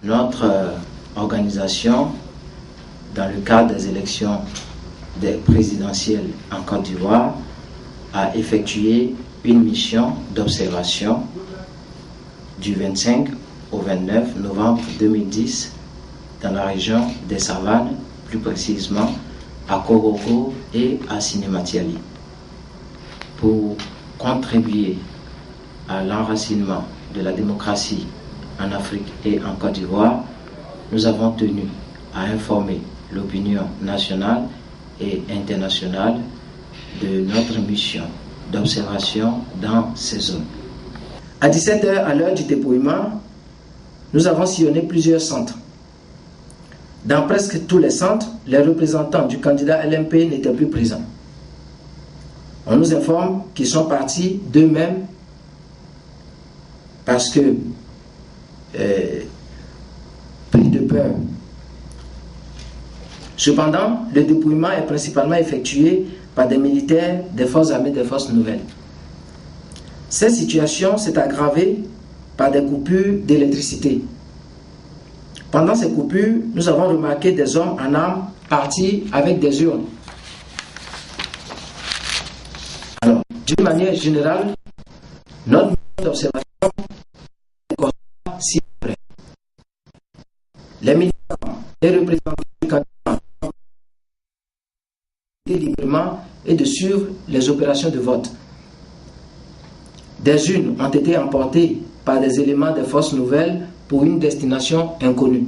Notre organisation, dans le cadre des élections présidentielles en Côte d'Ivoire, a effectué une mission d'observation du 25 au 29 novembre 2010 dans la région des Savanes, plus précisément à Korogo et à Sinématiali, pour contribuer à l'enracinement de la démocratie en Afrique et en Côte d'Ivoire. Nous avons tenu à informer l'opinion nationale et internationale de notre mission d'observation dans ces zones. À 17 h, à l'heure du dépouillement, nous avons sillonné plusieurs centres. Dans presque tous les centres, les représentants du candidat LMP n'étaient plus présents. On nous informe qu'ils sont partis d'eux-mêmes parce que, pris de peur. Cependant, le dépouillement est principalement effectué par des militaires des forces armées, des forces nouvelles. Cette situation s'est aggravée par des coupures d'électricité. Pendant ces coupures, nous avons remarqué des hommes en armes partis avec des urnes. Alors, d'une manière générale, notre observation est ci-après. Les militants et représentants du candidat librement et de suivre les opérations de vote. Des urnes ont été emportées par des éléments des forces nouvelles pour une destination inconnue.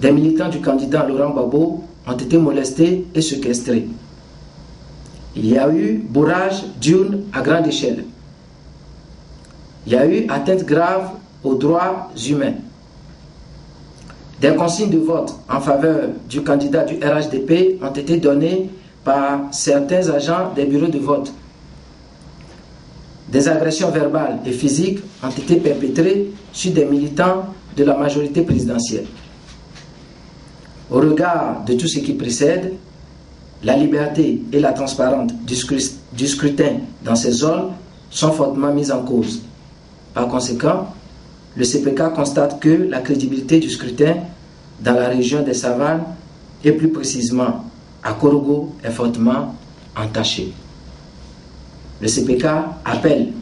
Des militants du candidat Laurent Gbagbo ont été molestés et séquestrés. Il y a eu bourrage d'urnes à grande échelle. Il y a eu atteinte grave aux droits humains. Des consignes de vote en faveur du candidat du RHDP ont été données par certains agents des bureaux de vote. Des agressions verbales et physiques ont été perpétrées sur des militants de la majorité présidentielle. Au regard de tout ce qui précède, la liberté et la transparence du scrutin dans ces zones sont fortement mises en cause. Par conséquent, le CPK constate que la crédibilité du scrutin dans la région des Savanes et plus précisément à Korogo est fortement entachée. Le CPK appelle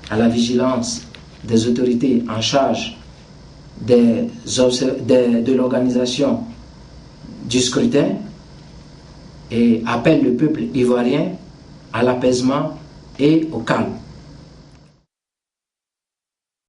à la vigilance des autorités en charge de l'organisation du scrutin et appelle le peuple ivoirien à l'apaisement et au calme.